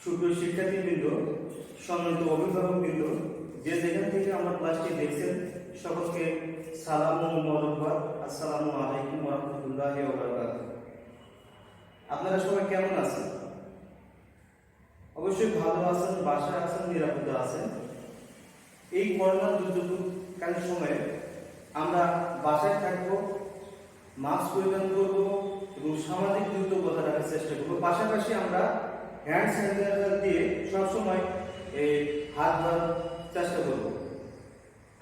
সুপ্রিয় শিক্ষার্থীবৃন্দ, সম্মানিত অভিভাবকবৃন্দ, যে যেখান থেকে আমার ক্লাসটি দেখছেন সকলকে সালাম ও মোবারকবাদ। আসসালামু আলাইকুম ওয়া রাহমাতুল্লাহি ওয়া বারাকাতুহু। আপনারা সবাই কেমন আছেন? অবশ্যই ভালো আছেন, বাসায় আছেন, নিরাপদে আছেন। এই করোনা দুর্যোগকালীন সময়ে আমরা বাসায় থাকবো, মাস্ক পরিধান করব এবং সামাজিক দূরত্ব বজায় রাখার চেষ্টা করব। পাশাপাশি আমরা হ্যান্ড স্যানিটাইজার দিয়ে সবসময় হাত ধোয়ার চেষ্টা করব।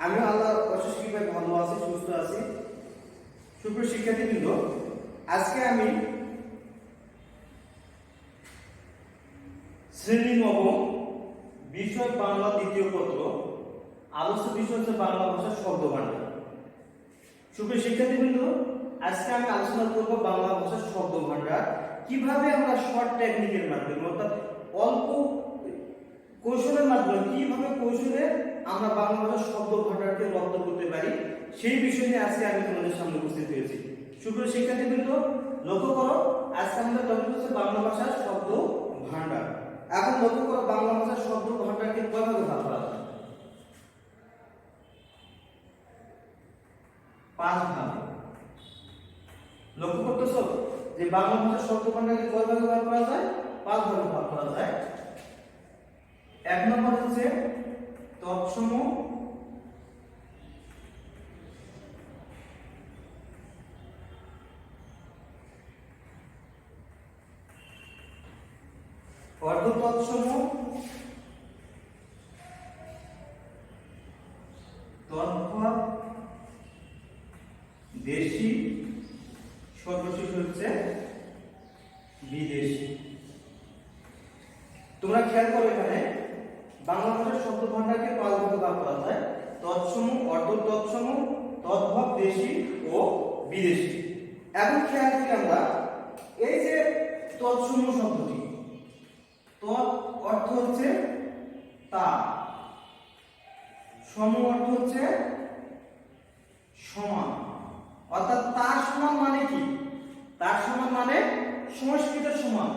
আমি আল্লাহ অশেষ কৃপায় ভালো আছি, সুস্থ আছি। সুপ্রিয় শিক্ষার্থীবৃন্দ, আজকে আমি শ্রেণী নবম বিষয় বাংলা দ্বিতীয় পত্র, আলোচ্য বিষয় হচ্ছে বাংলা ভাষার শব্দভাণ্ডার। সুপ্রিয় শিক্ষার্থীবৃন্দ, আজকে আমি আলোচনা করব বাংলা ভাষার শব্দভাণ্ডার, কিভাবে আমরা শর্ট টেকনিকের মাধ্যমে অর্থাৎ অল্প কৌশলের মাধ্যমে কিভাবে কৌশলে আমরা বাংলা ভাষার শব্দভাণ্ডারকে রপ্ত করতে পারি, সেই বিষয় নিয়ে আজকে আমি তোমাদের সামনে উপস্থিত হয়েছি। সুপ্রিয় শিক্ষার্থীবৃন্দ, লক্ষ্য করো, আজকে আমাদের টপিক হচ্ছে বাংলা ভাষার শব্দভাণ্ডার। এখন লক্ষ্য করো, বাংলা ভাষার শব্দভাণ্ডারকে কিভাবে ভাগ করা যায়? 5 ভাগে। লক্ষ্য করতেছো যে বাংলা ভাষার শব্দভাণ্ডারকে কয় ভাগে ভাগ করা যায়? 5 ভাগে ভাগ করা যায়। 1 নম্বর হচ্ছে তৎসম, অর্ধ তৎসম, তদ্ভব, দেশি, সর্বশেষ হচ্ছে বিদেশি। তোমরা খেয়াল করো, এখানে বাংলা ভাষার শব্দভাণ্ডারকে 5 ভাগে ভাগ করা যায়: তৎসম, অর্ধ তৎসম, তদ্ভব, দেশি ও বিদেশি। এখন খেয়াল করি আমরা, এই যে তৎসম শব্দটি, তৎ অর্থ হচ্ছে তা, সম অর্থ হচ্ছে সমান, অর্থাৎ তার সমান মানে কি? তার সমান মানে সংস্কৃতের সমান,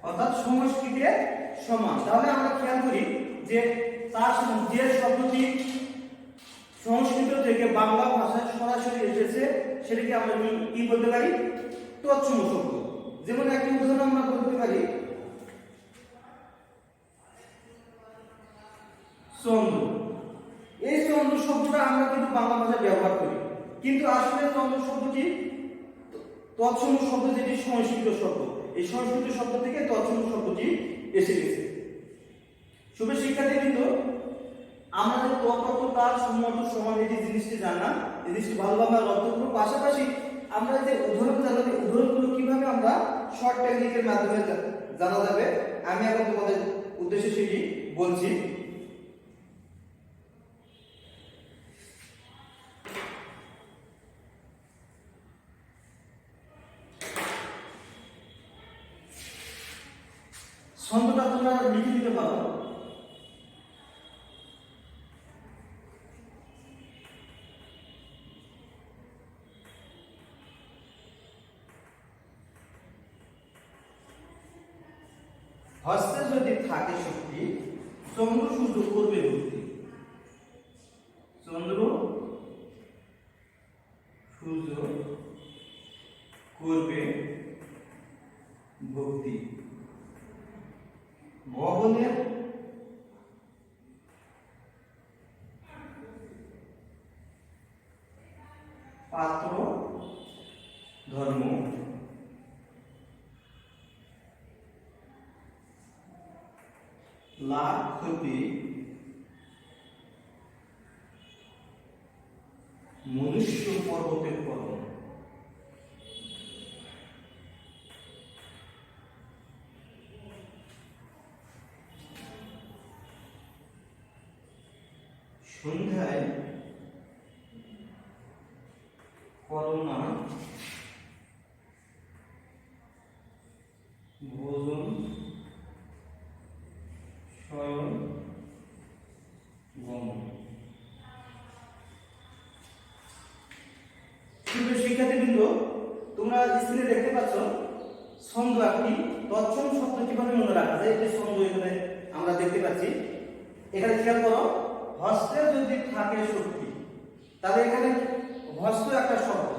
অর্থাৎ সংস্কৃতের সমান। তাহলে আমরা খেয়াল করি যে তার সমান যে শব্দটি সংস্কৃত থেকে বাংলা ভাষায় সরাসরি এসেছে সেটাকে আমরা কি বলতে পারি? তৎসম শব্দ। যেমন একটি উদাহরণ আমরা বলতে পারি চন্দ্র। এই চন্দ্র শব্দটা আমরা কিন্তু বাংলা ভাষায় ব্যবহার করি, কিন্তু আসলে চন্দ্র শব্দটি তৎসম শব্দ, যেটি সংস্কৃত শব্দ, এই সংস্কৃত শব্দ থেকে তৎসম শব্দটি এসে গেছে। শুভ শিক্ষার্থীবৃন্দ, আমরা যে তৎ তার সম্মত সমান এই জিনিসটি জানলাম, এই জিনিসটি ভালোভাবে লক্ষ্য করব। পাশাপাশি আমরা যে উদাহরণ জানলাম, এই উদাহরণগুলো কিভাবে আমরা শর্ট টেকনিকের মাধ্যমে জানা যাবে, আমি এখন তোমাদের উদ্দেশ্যে সেটি বলছি। ছন্দটা তোমরা লিখে দিতে পারো। হস্তে যদি থাকে শক্তি, চন্দ্র সূর্য করবে ভক্তি। চন্দ্র সূর্য করবে ভক্তি। ভবনের পাত্র ধর্ম, লাভ ক্ষতি মনুষ্য পর্বতের পতন। সন্ধ্যায় করোনা ভোজন শয়ন গমন। ছন্দ একটি তৎসম শব্দ কিভাবে মনে রাখা যায়, এই যে ছন্দ এখানে আমরা দেখতে পাচ্ছি। এখানে খেয়াল করো, হস্তে যদি থাকে শক্তি, তাহলে এখানে হস্ত একটা শব্দ,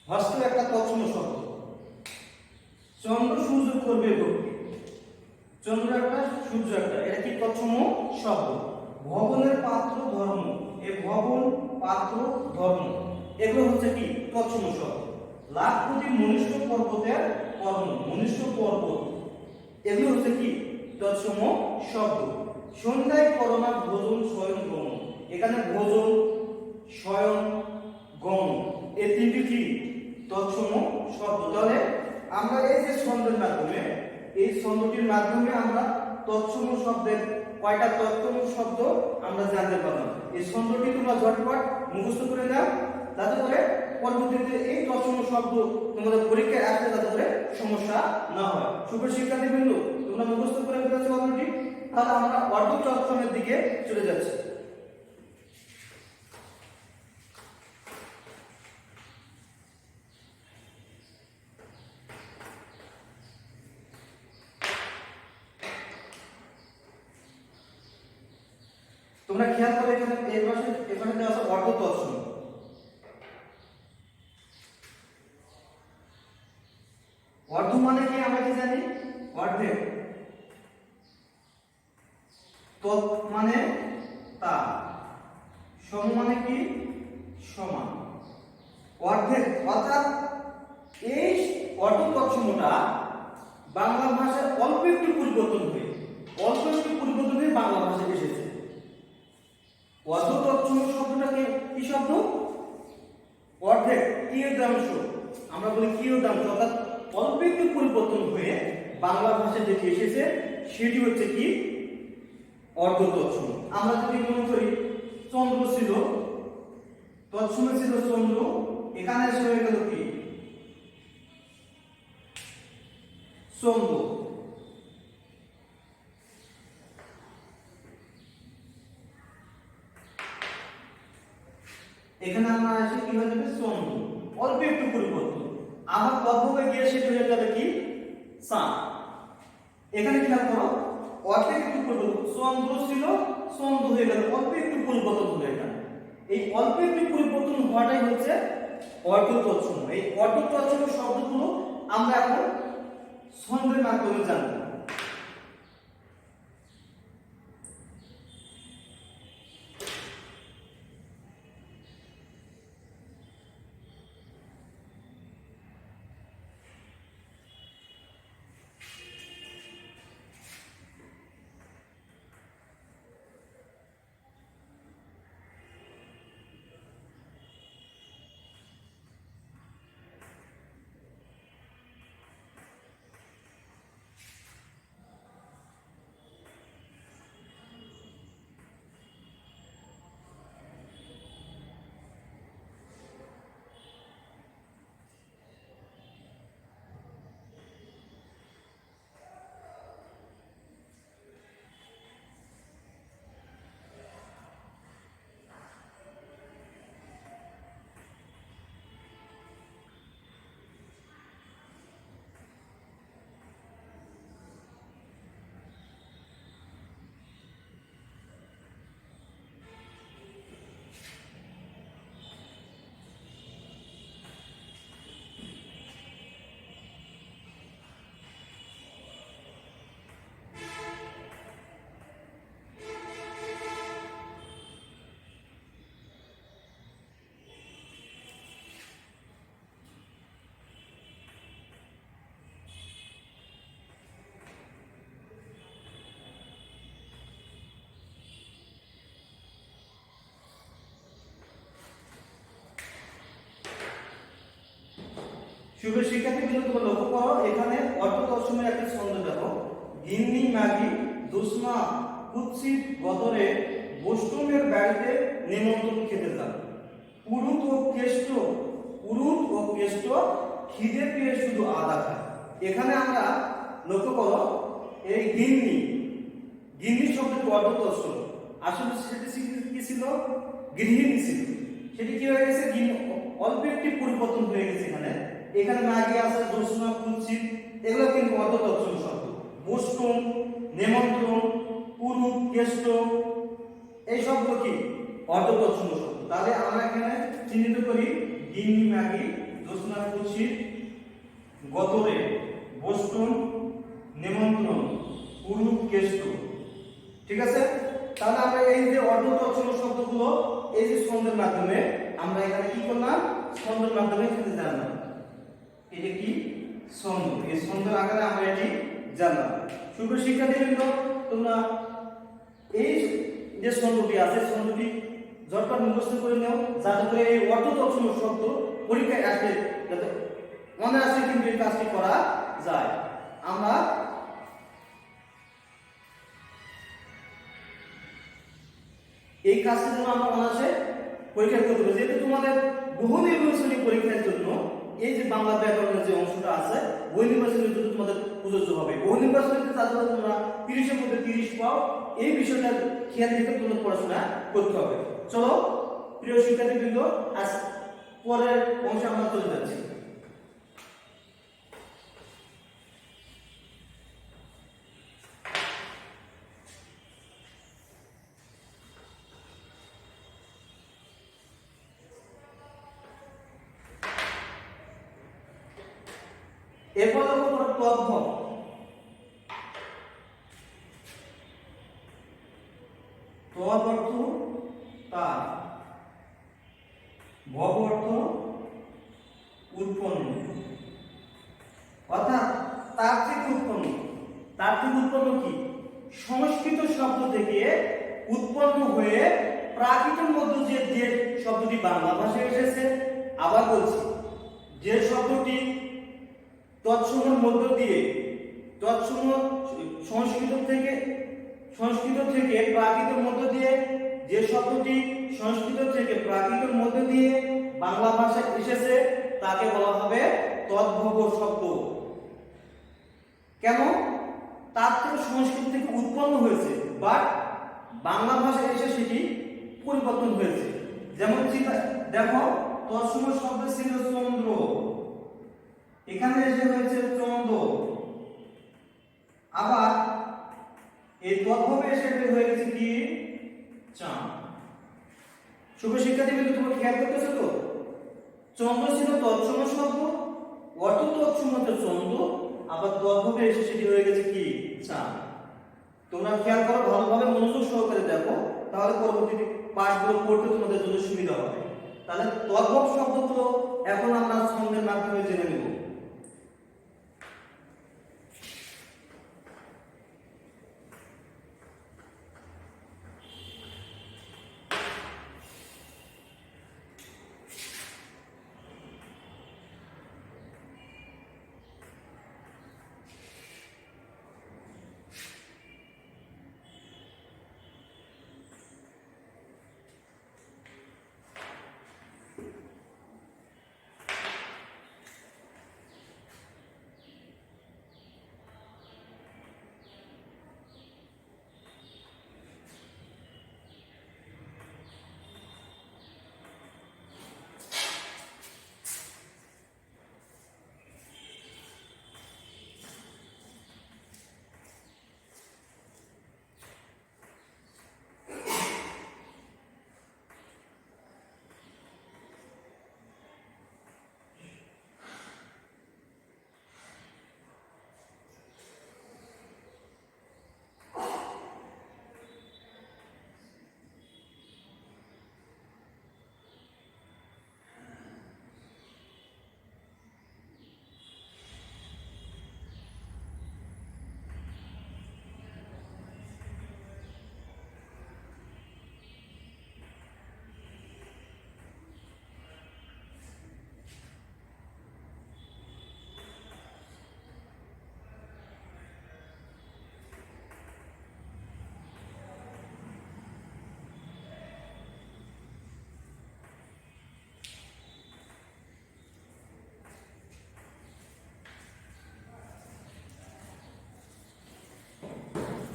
হস্ত একটা তৎসম শব্দ। চন্দ্র সূর্য করবে ভক্তি, চন্দ্র একটা সূর্য একটা, এটা কি তৎসম শব্দ। ভবনের পাত্র ধর্ম, এই ভবন পাত্র ধর্ম এগুলো হচ্ছে কি তৎসম শব্দ। লাখপতি মনুষ্য পর্বতের কর্ম, মনুষ্য পর্বত এগুলো হচ্ছে কি তৎসম শব্দ। সন্ধ্যায় করোনা ভোজন স্বয়ং গমন, এখানে ভোজন স্বয়ং গমন এই তিনটি কি তৎসম শব্দ। তাহলে আমরা এই যে ছন্দের মাধ্যমে, এই ছন্দটির মাধ্যমে আমরা তৎসম শব্দের কয়টা তৎসম শব্দ আমরা জানতে পারলাম। এই ছন্দটি তোমরা ঝটপট মুখস্থ করে নাও, যাতে করে পরবর্তীতে এই তৎসম শব্দ তোমাদের পরীক্ষায় আসলে যাতে করে সমস্যা না হয়। সুপ্রিয় শিক্ষার্থীবৃন্দ, তোমরা মুখস্থ করে ফেলেছো অলরেডি, তাহলে আমরা অর্ধ তৎসমের দিকে চলে যাচ্ছি। তোমরা খেয়াল করো, এখানে এখানে দেওয়া আছে অর্ধ তৎসম। অর্ধ মানে কি আমরা কি জানি, অর্ধেক। তৎ মানে তা, সম মানে কি সমান, অর্ধেক। অর্থাৎ এই অর্ধ তৎসমটা বাংলা ভাষায় অল্প একটু পরিবর্তন হয়ে বাংলা ভাষায় এসেছে। অর্ধ তৎসম শব্দটা কি শব্দ? অর্ধেক, কিয়দাংশ, আমরা বলি কিয়দাংশ, অর্থাৎ অল্প একটু পরিবর্তন হয়ে বাংলা ভাষায় যেটি এসেছে সেটি হচ্ছে কি অর্ধ তৎসম। আমরা যদি মনে করি চন্দ্র ছিল, তৎসমে ছিল চন্দ্র, এখানে এসে হয়ে গেল কি চন্দ্র। এখানে আমরা আসি কি হয়ে যাবে চন্দ্র, অল্প একটু পরিবর্তন। আবার অল্পে গিয়ে সেটা হয়ে যাবে কি চাঁদ। এখানে খেয়াল করো, অল্প একটু পরিবর্তন, চন্দ্র ছিল চন্দ্র হয়ে গেল, অল্প একটু পরিবর্তন হলো। এখানে এই অল্প একটু পরিবর্তন হওয়াটাই হচ্ছে অর্ধ তৎসম। এই অর্ধ তৎসম শব্দগুলো আমরা এখন ছন্দের মাধ্যমে জানবো। শুভ শিক্ষার্থীবৃন্দ, তোমরা লক্ষ্য করো, এখানে অর্ধ তৎসমের একটা ছন্দ দেখো। গিন্নি মাগি দুসমা কুৎসিত গতরে বৈষ্ণবের বাড়িতে নিমন্ত্রণ খেতে যান। পুরুত ও কেষ্ট খিদে পেয়ে শুধু আদা খায়। এখানে আমরা লক্ষ্য করো, এই গিন্নি শব্দটি অর্ধ তৎসম। আসলে সেটি কি ছিল? গৃহিণী ছিল। সেটি কি হয়ে গেছে? অল্প একটি পরিবর্তন হয়ে গেছে এখানে এখানে মাগি আছে, জ্যোৎস্না, কুৎসিত, এগুলো কিন্তু অর্ধ তৎসম শব্দ। বষ্টম, নেমন্ত্রণ, পুরুষ, কেষ্ট, এই সবগুলো কি অর্ধ তৎসম শব্দ। তাহলে আমরা এখানে চিহ্নিত করি গিন্নি, মাগি, জ্যোৎস্না, কুৎসিত, গতরে, বষ্টম, নেমন্ত্রণ, পুরুষ, কেষ্ট। ঠিক আছে? তাহলে আমরা এই যে অর্ধ তৎসম শব্দগুলো এই যে ছন্দের মাধ্যমে আমরা এখানে কি করলাম, ছন্দের মাধ্যমে কিন্তু জানলাম। এটা কি ছন্দ, এই ছন্দের আকারে আমরা এটি জানলাম। সুপ্রিয় শিক্ষার্থীবৃন্দ, তোমরা এই যে ছন্দটি আছে ছন্দটি ঝটপট মুখস্থ করে নাও, যাতে করে এই অর্ধ তৎসম শব্দ পরীক্ষায় আসলে যাতে মনে আসে কিন্তু এই কাজটি করা যায়। আমরা এই কাজটি যেন আমরা অনায়াসে পরীক্ষা করতে পারি। যেহেতু তোমাদের বহু নির্বাচনী পরীক্ষার জন্য এই যে বাংলা ব্যাকরণের যে অংশটা আছে বই নির্বাচনের জন্য তোমাদের প্রযোজ্য হবে। বহু নির্বাচনীতে তাদের তোমরা 30-এর মধ্যে 30 পাও, এই বিষয়টা খেয়াল রেখে তোমাদের পড়াশোনা করতে হবে। চলো প্রিয় শিক্ষার্থীবৃন্দ, আজ পরের অংশে আমরা চলে যাচ্ছি। এরপর লক্ষ্য করো তদ্ভব। তদ অর্থ তার, ভব অর্থ উৎপন্ন, অর্থাৎ তার থেকে উৎপন্ন। তার থেকে উৎপন্ন কি? সংস্কৃত শব্দ থেকে উৎপন্ন হয়ে প্রাকৃতের মধ্যে যে শব্দটি বাংলা ভাষায় এসেছে। আবার বলছি, যে শব্দটি তৎসমের মধ্য দিয়ে তৎসম সংস্কৃত থেকে প্রাকৃতের মধ্য দিয়ে যে শব্দটি সংস্কৃত থেকে প্রাকৃতের মধ্য দিয়ে বাংলা ভাষায় এসেছে তাকে বলা হবে তদ্ভব শব্দ। কেন? তার থেকে সংস্কৃত থেকে উৎপন্ন হয়েছে, বাট বাংলা ভাষায় এসে সেটি পরিবর্তন হয়েছে। যেমন দেখো, তৎসম শব্দ ছিল চন্দ্র, এখানে এসে হয়েছে চন্দ্র। আবার এই তদ্ভবে এসে হয়ে গেছে কি? চাঁদ। শুভ শিক্ষার্থীবৃন্দ, তোমরা খেয়াল করতেছো তো? চন্দ্র ছিল তৎসম শব্দ, অর্থ তৎসম চন্দ্র, আবার তদ্ভবে এসে সেটি হয়ে গেছে কি? চাঁদ। তোমরা খেয়াল করো, ভালোভাবে মনোযোগ সহকারে দেখো, তাহলে পরবর্তী পাঠগুলো পড়তে তোমাদের জন্য সুবিধা হবে। তাহলে তদ্ভব শব্দগুলো এখন আমরা ছন্দের মাধ্যমে জেনে নেব।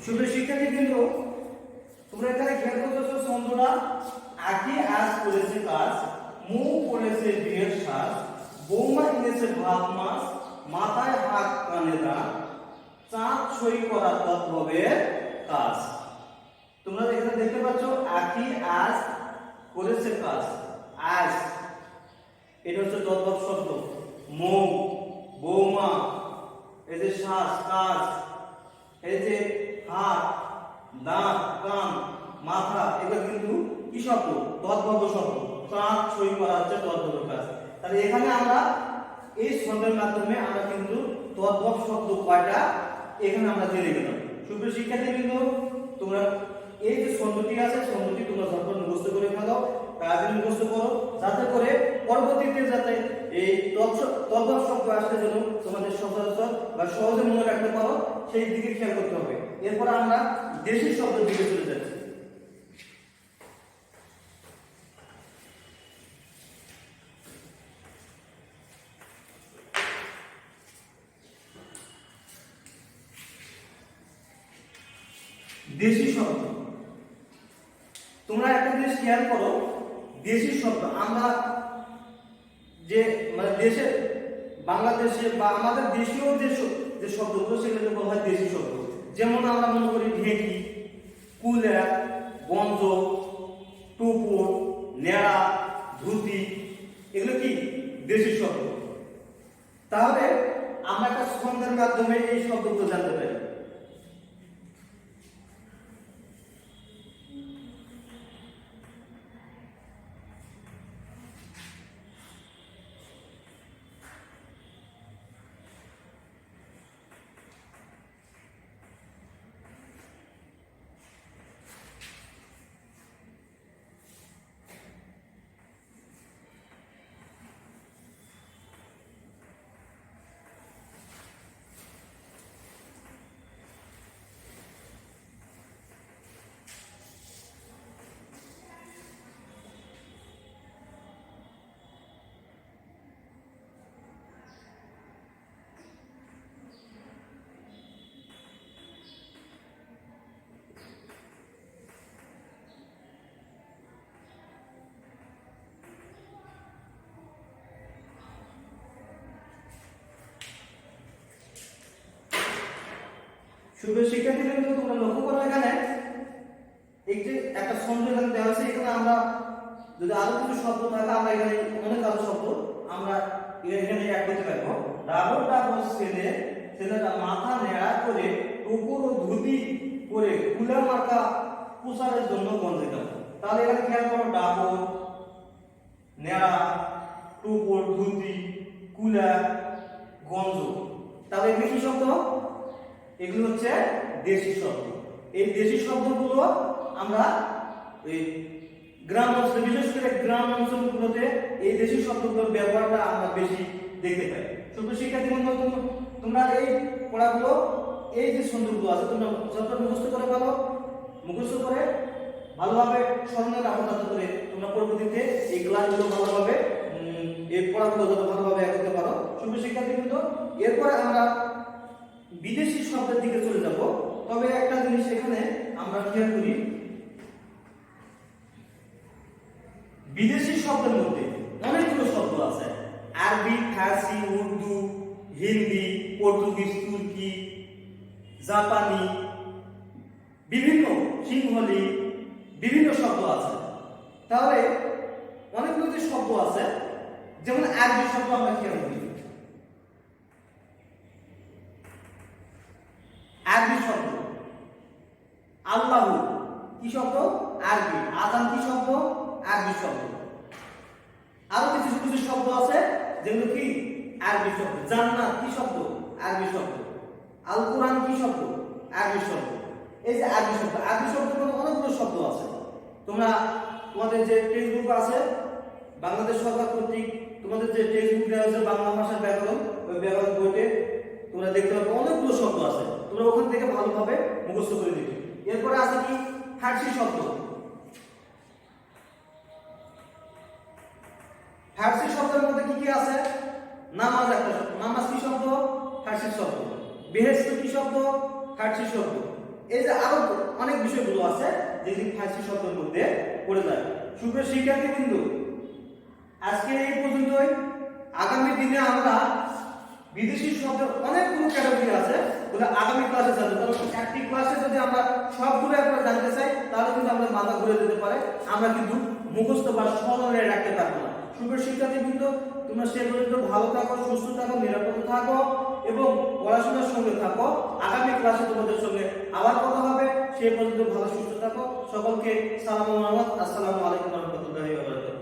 শুভ শিক্ষার্থীবৃন্দ, তোমরা এখানে খেয়াল করতেছো ছন্দটা আগে আজ করেছে কাজ, মুখ করেছে বিয়ের শ্বাস, বৌমা এনেছে ভাত মাছ, মাথায় হাত কানে দাঁত, চাঁদ সই করা তদ্ভবের কাজ। তোমরা এখানে দেখতে পাচ্ছ আখি আজ করেছে কাজ। আজ এটা হচ্ছে তদ্ভব শব্দ। মৌ, বৌমা, এই যে শ্বাস কাজ, এই যে হাত, দাঁত, কান, মাথা, এগুলো কিন্তু কি শব্দ? তদ্ভব শব্দ। চাঁদ সই করা হচ্ছে তদ্ভবের কাজ। তাহলে এখানে আমরা এই ছন্দের মাধ্যমে আমরা কিন্তু তদ্ভব শব্দ কয়টা এখানে আমরা জেনে গেলাম। সুপ্রিয় শিক্ষার্থীবৃন্দ, তোমরা এই যে ছন্দটি আছে, ছন্দটি তোমরা ঝটপট মুখস্থ করে ফেলো, তাড়াতাড়ি মুখস্থ করো, যাতে করে পরবর্তীতে যাতে এই তদ্ভব শব্দ আসতে যেন তোমাদের সচরাচর বা সহজে মনে রাখতে পারো, সেই দিকে খেয়াল করতে হবে। এরপর আমরা দেশি শব্দের দিকে চলে যাচ্ছি। দেশি শব্দ, তোমরা একটা জিনিস খেয়াল করো, দেশি শব্দ আমরা যে মানে দেশে বাংলাদেশে বা আমাদের দেশীয় যে শব্দগুলো সেগুলো বলা হয় দেশি শব্দ। যেমন আমরা মনে করি ঢেঁকি, কুলা, গঞ্জ, টুপুর, নেড়া, ধুতি, এগুলো কি দেশি শব্দ। তাহলে আমরা একটা ছন্দের মাধ্যমে এই শব্দগুলো জানতে পারি। সুপ্রিয় শিক্ষার্থীবৃন্দ, তোমরা লক্ষ্য করো এখানে এই যে একটা ছন্দ এখানে দেওয়া আছে, এখানে আমরা যদি আরো কিছু শব্দ থাকে আমরা এখানে অনেক আরো শব্দ আমরা এখানে অ্যাড করতে পারবো। ডাবল ডাবল ছেলে, ছেলেটা মাথা নেড়া করে টুকুর ও ধুতি পরে কুলা মার্কা প্রসারের জন্য গঞ্জে গেল। তাহলে এখানে খেয়াল করো, ডাবল, নেড়া, টুকুর, ধুতি, কুলা, গঞ্জ। তাহলে এগুলো কি শব্দ? এগুলো হচ্ছে দেশি শব্দ। এই দেশি শব্দগুলো আমরা এই গ্রাম অঞ্চলে, বিশেষ করে গ্রাম অঞ্চলগুলোতে এই দেশি শব্দগুলোর ব্যবহারটা আমরা বেশি দেখতে পাই। সুপ্রিয় শিক্ষার্থীবৃন্দ, তোমরা এই পড়াগুলো, এই যে ছন্দগুলো আছে তোমরা যত মুখস্থ করে ফেলো, মুখস্থ করে ভালোভাবে স্মরণে রাখো, যাতে করে তোমরা পরবর্তীতে এই ক্লাসগুলো ভালোভাবে এই পড়াগুলো যত ভালোভাবে করতে পারো। সুপ্রিয় শিক্ষার্থীবৃন্দ, এরপরে আমরা বিদেশি শব্দের দিকে চলে যাব। তবে একটা জিনিস এখানে আমরা খেয়াল করি, বিদেশি শব্দের মধ্যে অনেকগুলো শব্দ আছে। আরবি, ফার্সি, উর্দু, হিন্দি, পর্তুগিজ, তুর্কি, জাপানি, বিভিন্ন সিংহলি, বিভিন্ন শব্দ আছে। তাহলে অনেকগুলো যে শব্দ আছে, যেমন আরবি শব্দ আমরা খেয়াল করি। আরবি শব্দ আল্লাহ কি শব্দ? আরবি। আযান কি শব্দ? আরবি শব্দ। আরো কিছু কিছু শব্দ আছে যেগুলো কি আরবি শব্দ। জান্নাত কি শব্দ? আরবি শব্দ। আল কোরআন কি শব্দ? আরবি শব্দ। এই যে আরবি শব্দ, আরবি শব্দের মধ্যে অনেকগুলো শব্দ আছে। তোমরা তোমাদের যে টেক্সট বুক আছে বাংলাদেশ সরকার কর্তৃক, তোমাদের যে টেক্সট বুক দেওয়া আছে বাংলা ভাষার ব্যাকরণ, ওই ব্যাকরণ বইতে তোমরা দেখতে পাবে অনেকগুলো শব্দ আছে। তোমরা ওখান থেকে ভালোভাবে মুখস্থ করে দিবে। এরপরে আছে কি ফার্সি শব্দ। ফার্সি শব্দের মধ্যে কি কি আছে? নামাজ একটা শব্দ। নামাজ কি শব্দ? ফার্সি শব্দ। বেহেশত কি শব্দ? ফার্সি শব্দ। এই যে আরো অনেক বিষয়গুলো আছে যেগুলি ফার্সি শব্দের মধ্যে পড়ে যায়। সুপ্রিয় শিক্ষার্থীবৃন্দ, আজকে এই পর্যন্তই। আগামী দিনে আমরা বিদেশি শব্দের অনেকগুলো ক্যাটাগরি আছে, ওগুলো আগামী ক্লাসে জানবো। কারণ একটি ক্লাসে যদি আমরা সবগুলো একবার জানতে চাই তাহলে কিন্তু আমাদের মাথা ঘুরে যেতে পারে, আমরা কিন্তু মুখস্থ বা স্মরণে রাখতে পারবো না। সুপ্রিয় শিক্ষার্থী কিন্তু তোমরা সে পর্যন্ত ভালো থাকো, সুস্থ থাকো, নিরাপদ থাকো এবং পড়াশোনার সঙ্গে থাকো। আগামী ক্লাসে তোমাদের সঙ্গে আবার কথা হবে। সেই পর্যন্ত ভালো সুস্থ থাকো। সকলকে সালাম আলাইকুম ওয়া রাহমাতুল্লাহি ওয়া বারাকাতুহু।